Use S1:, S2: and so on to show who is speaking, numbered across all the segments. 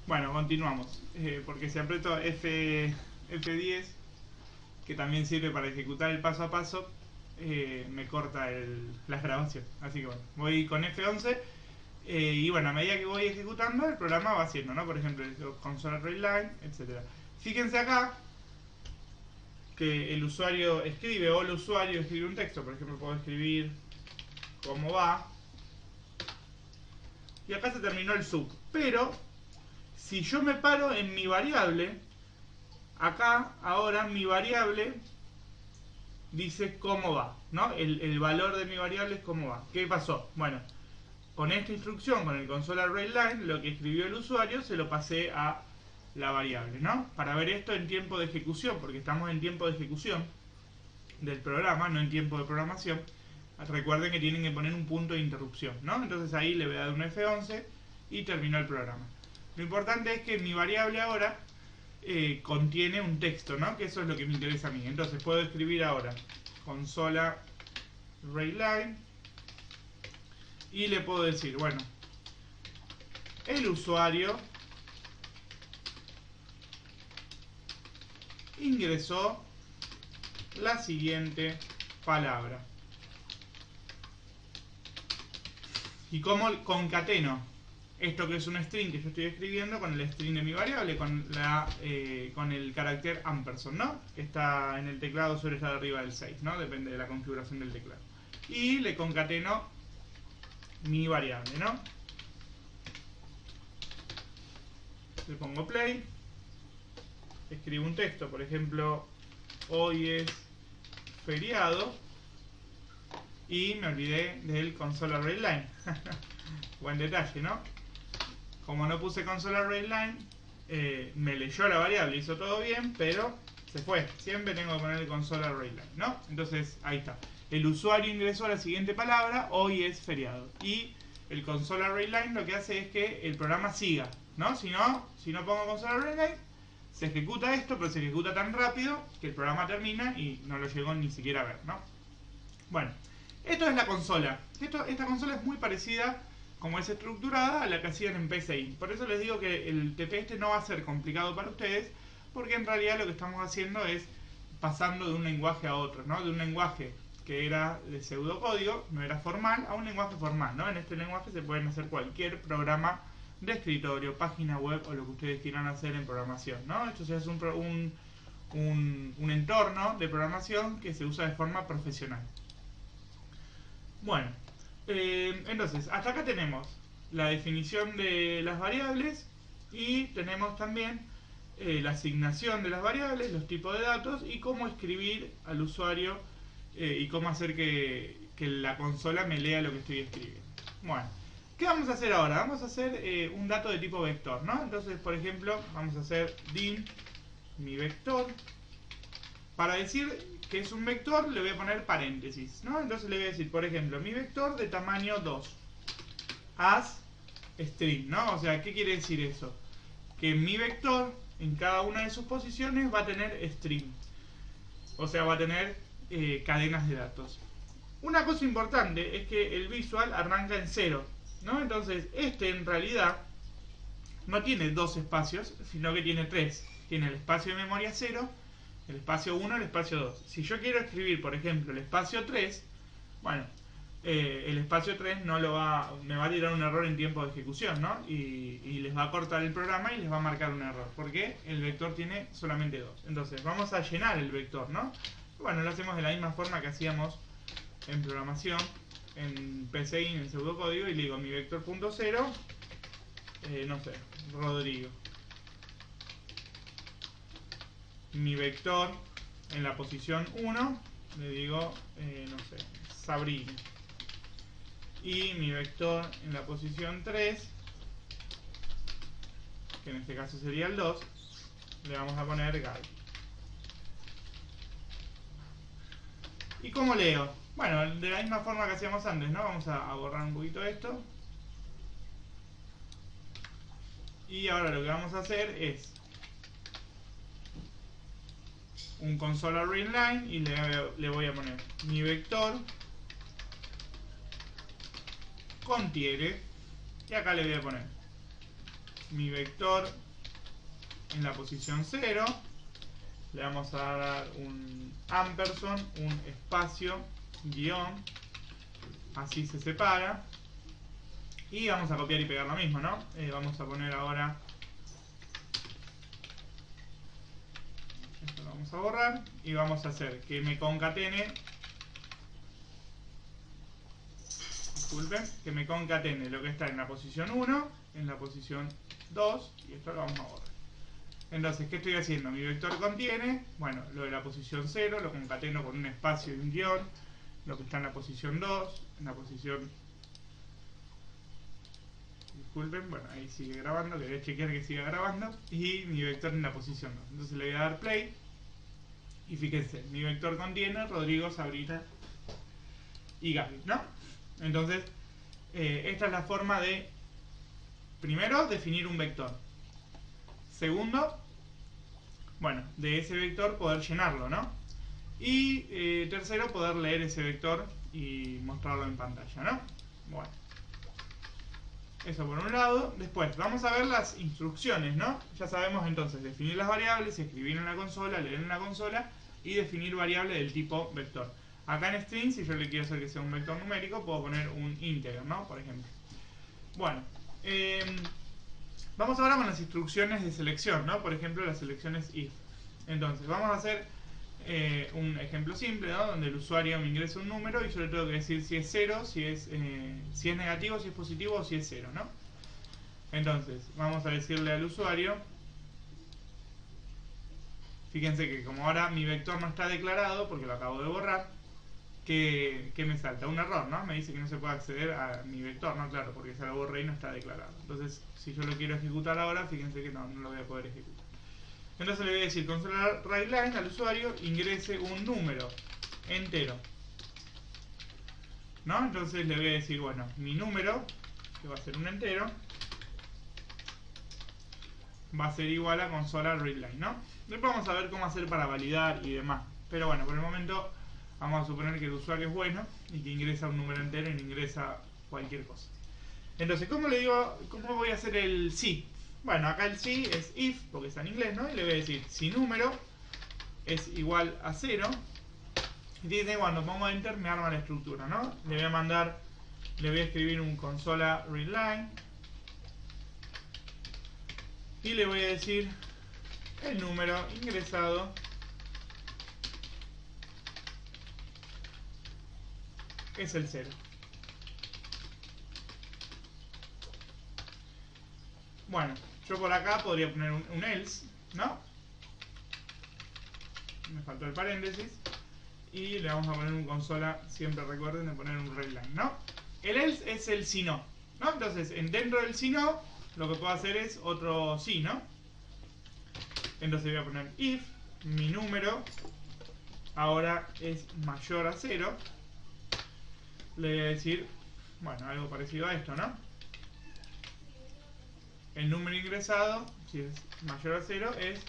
S1: Bueno, continuamos. Porque si aprieto F10, que también sirve para ejecutar el paso a paso, me corta la grabación. Así que bueno, voy con F11. Y bueno, a medida que voy ejecutando, el programa va haciendo, ¿no? Por ejemplo, console readline, etc. Fíjense acá que el usuario escribe o el usuario escribe un texto. Por ejemplo, puedo escribir cómo va. Y acá se terminó el sub. Pero si yo me paro en mi variable, acá ahora mi variable dice cómo va, ¿no? El valor de mi variable es cómo va. ¿Qué pasó? Bueno, con esta instrucción, con el console readline, lo que escribió el usuario se lo pasé a la variable, ¿no? Para ver esto en tiempo de ejecución, porque estamos en tiempo de ejecución del programa, no en tiempo de programación. Recuerden que tienen que poner un punto de interrupción, ¿no? Entonces ahí le voy a dar un F11 y terminó el programa. Lo importante es que mi variable ahora contiene un texto, ¿no? Que eso es lo que me interesa a mí. Entonces puedo escribir ahora consola readline y le puedo decir, bueno, el usuario ingresó la siguiente palabra. ¿Y cómo concateno esto que es un string que yo estoy escribiendo con el string de mi variable, con el carácter ampersand, ¿no? Que está en el teclado, suele estar arriba del 6, ¿no? Depende de la configuración del teclado. Y le concateno mi variable, ¿no? Le pongo play, escribo un texto, por ejemplo, hoy es feriado, y me olvidé del console readline. Buen detalle, ¿no? Como no puse console readline, me leyó la variable, hizo todo bien, pero se fue. Siempre tengo que poner el console readline, ¿no? Entonces, ahí está. El usuario ingresó a la siguiente palabra, hoy es feriado. Y el console readline lo que hace es que el programa siga, ¿no? Si no pongo console readline, se ejecuta esto, pero se ejecuta tan rápido que el programa termina y no lo llegó ni siquiera a ver, ¿no? Bueno, esto es la consola. Esta consola es muy parecida, como es estructurada, a la que hacían en PCI. Por eso les digo que el TP este no va a ser complicado para ustedes, porque en realidad lo que estamos haciendo es pasando de un lenguaje a otro, ¿no? De un lenguaje que era de pseudocódigo, no era formal, a un lenguaje formal, ¿no? En este lenguaje se pueden hacer cualquier programa de escritorio, página web o lo que ustedes quieran hacer en programación, ¿no? Esto es un entorno de programación que se usa de forma profesional. Bueno, entonces, hasta acá tenemos la definición de las variables y tenemos también la asignación de las variables, los tipos de datos y cómo escribir al usuario y cómo hacer que la consola me lea lo que estoy escribiendo. Bueno, ¿qué vamos a hacer ahora? Vamos a hacer un dato de tipo vector, ¿no? Entonces, por ejemplo, vamos a hacer dim mi vector. Para decir que es un vector le voy a poner paréntesis, ¿no? Entonces le voy a decir, por ejemplo, mi vector de tamaño 2 as string, ¿no? O sea, ¿qué quiere decir eso? Que mi vector en cada una de sus posiciones va a tener string, o sea, va a tener cadenas de datos. Una cosa importante es que el visual arranca en 0, ¿no? Entonces este en realidad no tiene dos espacios, sino que tiene 3. Tiene el espacio de memoria 0, el espacio 1, el espacio 2. Si yo quiero escribir, por ejemplo, el espacio 3, bueno, el espacio 3 me va a tirar un error en tiempo de ejecución, ¿no? Y les va a cortar el programa y les va a marcar un error, porque el vector tiene solamente 2. Entonces, vamos a llenar el vector, ¿no? Bueno, lo hacemos de la misma forma que hacíamos en programación, en PCI, en el pseudocódigo, y le digo mi vector.0, no sé, Rodrigo. Mi vector en la posición 1, le digo, no sé, Sabrina. Y mi vector en la posición 3, que en este caso sería el 2, le vamos a poner Gaby. ¿Y cómo leo? Bueno, de la misma forma que hacíamos antes, ¿no? Vamos a borrar un poquito esto. Y ahora lo que vamos a hacer es un console readline y le voy a poner mi vector contiene, y acá le voy a poner mi vector en la posición 0, le vamos a dar un ampersand, un espacio, guión, así se separa, y vamos a copiar y pegar lo mismo, ¿no? Vamos a poner ahora, esto lo vamos a borrar, y vamos a hacer que me concatene, disculpen, que me concatene lo que está en la posición 1, en la posición 2, y esto lo vamos a borrar. Entonces, ¿qué estoy haciendo? Mi vector contiene, bueno, lo de la posición 0, lo concateno con un espacio y un guión, lo que está en la posición 2, en la posición... Disculpen, bueno, ahí sigue grabando, quería chequear que siga grabando, y mi vector en la posición 2. Entonces le voy a dar play, y fíjense, mi vector contiene Rodrigo, Sabrina y Gaby, ¿no? Entonces, esta es la forma de, primero, definir un vector. Segundo, bueno, de ese vector poder llenarlo, ¿no? Y tercero, poder leer ese vector y mostrarlo en pantalla, ¿no? Bueno, eso por un lado. Después, vamos a ver las instrucciones, ¿no? Ya sabemos entonces definir las variables, escribir en la consola, leer en la consola y definir variable del tipo vector. Acá en string, si yo le quiero hacer que sea un vector numérico, puedo poner un integer, ¿no? Por ejemplo. Bueno, vamos ahora con las instrucciones de selección, ¿no? Por ejemplo, las selecciones if. Entonces, vamos a hacer un ejemplo simple, ¿no? Donde el usuario me ingresa un número y yo le tengo que decir si es 0, si es negativo, si es positivo o si es 0, ¿no? Entonces, vamos a decirle al usuario, fíjense que como ahora mi vector no está declarado, porque lo acabo de borrar, que me salta un error, ¿no? Me dice que no se puede acceder a mi vector, ¿no? Claro, porque ya lo borré y no está declarado. Entonces, si yo lo quiero ejecutar ahora, fíjense que no lo voy a poder ejecutar. Entonces le voy a decir console writeLine al usuario, ingrese un número entero, ¿no? Entonces le voy a decir, bueno, mi número, que va a ser un entero, va a ser igual a console writeLine, ¿no? Después vamos a ver cómo hacer para validar y demás. Pero bueno, por el momento vamos a suponer que el usuario es bueno y que ingresa un número entero y no ingresa cualquier cosa. Entonces, ¿cómo voy a hacer el sí? Bueno, acá el sí es if, porque está en inglés, ¿no? Y le voy a decir, si número es igual a 0, y dice, cuando pongo enter me arma la estructura, ¿no? Le voy a escribir un consola readline, y le voy a decir el número ingresado es el 0. Bueno, yo por acá podría poner un else, ¿no? Me faltó el paréntesis. Y le vamos a poner un consola, siempre recuerden de poner un readline, ¿no? El else es el si no, ¿no? Entonces, dentro del si no, lo que puedo hacer es otro si, ¿no? Entonces voy a poner if mi número ahora es mayor a 0. Le voy a decir, bueno, algo parecido a esto, ¿no? El número ingresado, si es mayor a 0, es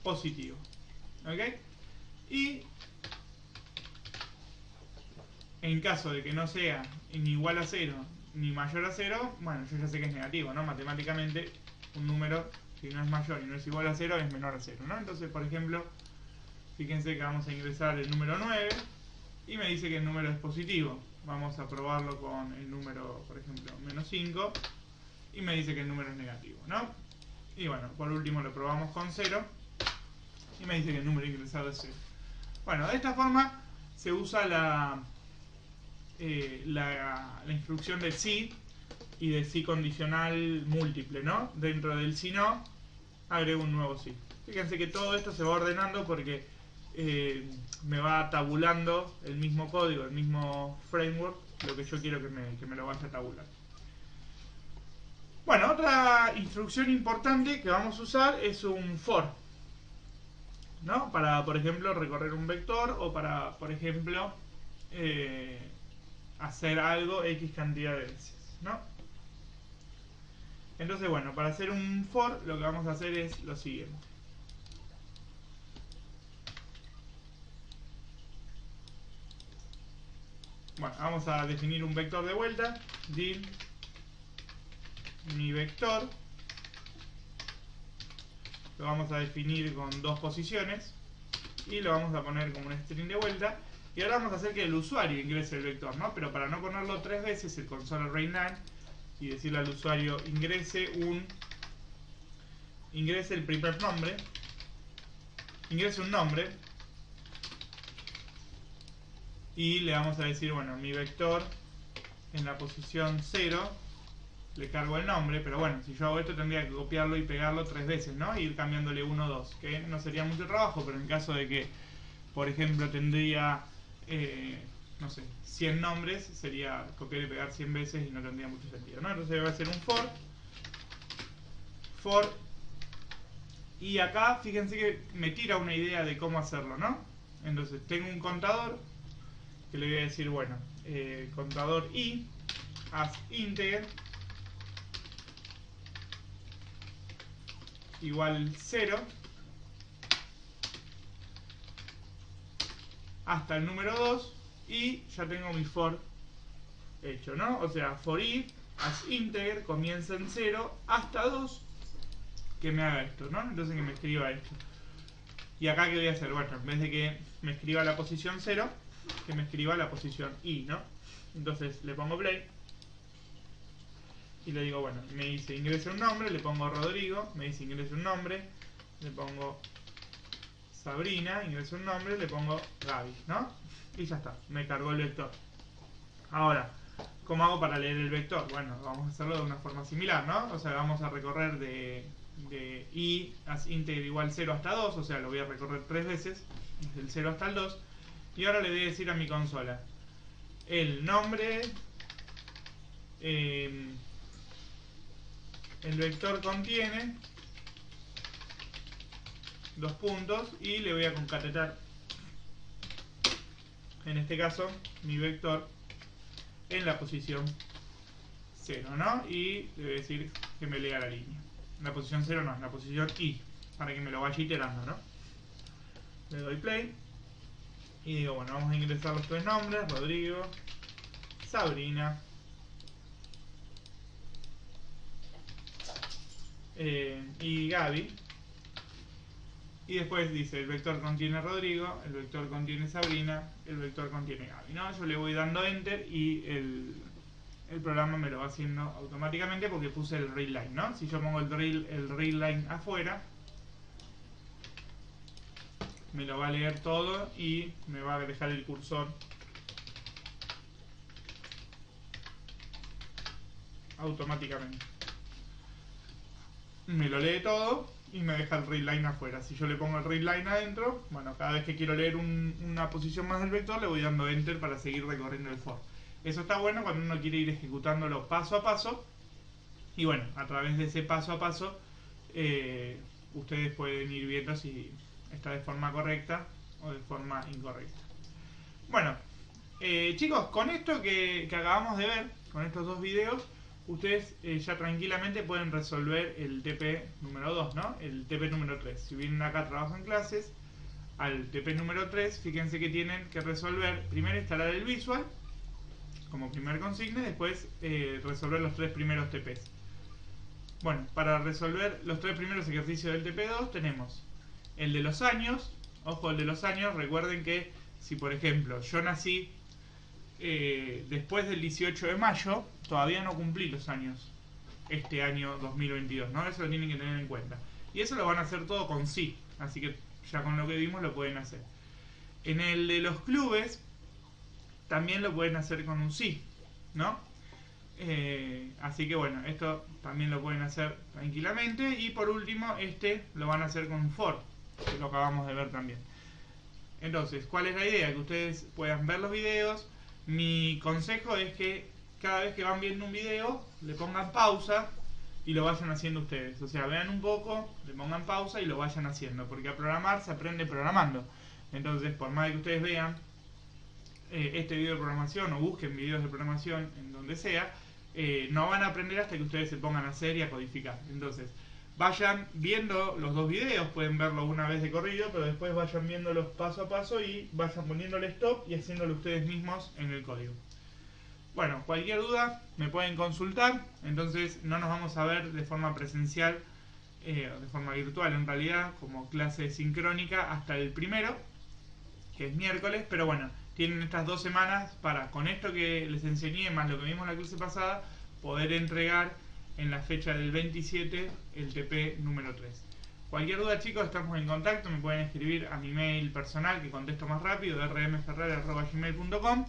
S1: positivo. ¿Ok? Y en caso de que no sea ni igual a 0 ni mayor a 0, bueno, yo ya sé que es negativo, ¿no? Matemáticamente, un número, si no es mayor y no es igual a 0, es menor a 0, ¿no? Entonces, por ejemplo, fíjense que vamos a ingresar el número 9 y me dice que el número es positivo. Vamos a probarlo con el número, por ejemplo, menos 5 y me dice que el número es negativo, ¿no? Y bueno, por último lo probamos con 0 y me dice que el número ingresado es 0. Bueno, de esta forma se usa la instrucción del sí y del sí condicional múltiple, ¿no? Dentro del si no, agrego un nuevo sí. Fíjense que todo esto se va ordenando porque me va tabulando el mismo código, el mismo framework, lo que yo quiero que me lo vaya a tabular. Bueno, otra instrucción importante que vamos a usar es un for, ¿no? Para, por ejemplo, recorrer un vector o para, por ejemplo, hacer algo X cantidad de veces, ¿no? Entonces, bueno, para hacer un for, lo que vamos a hacer es lo siguiente. Bueno, vamos a definir un vector de vuelta, div mi vector lo vamos a definir con 2 posiciones y lo vamos a poner como un string de vuelta. Y ahora vamos a hacer que el usuario ingrese el vector, ¿no? Pero para no ponerlo 3 veces, el console array none y decirle al usuario ingrese el primer nombre, ingrese un nombre, y le vamos a decir, bueno, mi vector en la posición 0 le cargo el nombre, pero bueno, si yo hago esto tendría que copiarlo y pegarlo 3 veces, ¿no? E ir cambiándole 1 o 2, que no sería mucho trabajo, pero en caso de que, por ejemplo, tendría, no sé, 100 nombres, sería copiar y pegar 100 veces y no tendría mucho sentido, ¿no? Entonces va a ser un for, y acá fíjense que me tira una idea de cómo hacerlo, ¿no? Entonces tengo un contador que le voy a decir, bueno, contador i as integer igual 0 hasta el número 2 y ya tengo mi for hecho, ¿no? O sea, for i as integer comienza en 0 hasta 2 que me haga esto, ¿no? Entonces que me escriba esto. Y acá ¿qué voy a hacer? Bueno, en vez de que me escriba la posición 0, que me escriba la posición i, ¿no? Entonces le pongo play y le digo, bueno, me dice ingrese un nombre, le pongo Rodrigo, me dice ingrese un nombre, le pongo Sabrina, ingrese un nombre, le pongo Gaby, ¿no? Y ya está, me cargó el vector. Ahora, ¿cómo hago para leer el vector? Bueno, vamos a hacerlo de una forma similar, ¿no? O sea, vamos a recorrer de i as integer igual 0 hasta 2, o sea, lo voy a recorrer 3 veces, desde el 0 hasta el 2, y ahora le voy a decir a mi consola, el nombre, el vector contiene 2 puntos, y le voy a concatenar, en este caso, mi vector en la posición 0, ¿no? Y le voy a decir que me lea la línea. En la posición 0 no, en la posición i, para que me lo vaya iterando, ¿no? Le doy play y digo, bueno, vamos a ingresar los 3 nombres, Rodrigo, Sabrina, y Gaby. Y después dice, el vector contiene Rodrigo, el vector contiene Sabrina, el vector contiene Gaby, ¿no? Yo le voy dando enter y el programa me lo va haciendo automáticamente porque puse el read line, ¿no? Si yo pongo el read line afuera, me lo va a leer todo y me va a dejar el cursor automáticamente. Me lo lee todo y me deja el read line afuera. Si yo le pongo el read line adentro, bueno, cada vez que quiero leer una posición más del vector le voy dando enter para seguir recorriendo el for. Eso está bueno cuando uno quiere ir ejecutándolo paso a paso. Y bueno, a través de ese paso a paso ustedes pueden ir viendo si está de forma correcta o de forma incorrecta. Bueno, chicos, con esto que acabamos de ver, con estos 2 videos, ustedes ya tranquilamente pueden resolver el TP número 2, ¿no? El TP número 3. Si vienen acá a trabajo en clases, al TP número 3, fíjense que tienen que resolver, primero instalar el visual, como primer consigna, y después resolver los 3 primeros TPs. Bueno, para resolver los 3 primeros ejercicios del TP2 tenemos el de los años. Ojo, el de los años, recuerden que si por ejemplo yo nací después del 18 de mayo, todavía no cumplí los años este año 2022, ¿no? Eso lo tienen que tener en cuenta. Y eso lo van a hacer todo con sí, así que ya con lo que vimos lo pueden hacer. En el de los clubes también lo pueden hacer con un sí, ¿no? Así que bueno, esto también lo pueden hacer tranquilamente. Y por último, este lo van a hacer con un for, que lo acabamos de ver también. Entonces, ¿cuál es la idea? Que ustedes puedan ver los videos. Mi consejo es que cada vez que van viendo un video, le pongan pausa y lo vayan haciendo ustedes. O sea, vean un poco, le pongan pausa y lo vayan haciendo. Porque a programar se aprende programando. Entonces, por más que ustedes vean este video de programación o busquen videos de programación en donde sea, no van a aprender hasta que ustedes se pongan a hacer y a codificar. Entonces, vayan viendo los 2 videos, pueden verlo una vez de corrido, pero después vayan viéndolos paso a paso y vayan poniéndole stop y haciéndolo ustedes mismos en el código. Bueno, cualquier duda me pueden consultar. Entonces no nos vamos a ver de forma presencial, de forma virtual en realidad, como clase sincrónica hasta el primero, que es miércoles. Pero bueno, tienen estas 2 semanas para, con esto que les enseñé, más lo que vimos en la clase pasada, poder entregar en la fecha del 27 el TP número 3. Cualquier duda, chicos, estamos en contacto. Me pueden escribir a mi mail personal, que contesto más rápido, rmferrer@gmail.com.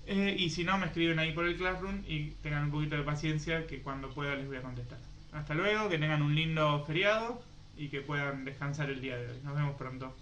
S1: Y si no, me escriben ahí por el Classroom y tengan un poquito de paciencia, que cuando pueda les voy a contestar. Hasta luego, que tengan un lindo feriado y que puedan descansar el día de hoy. Nos vemos pronto.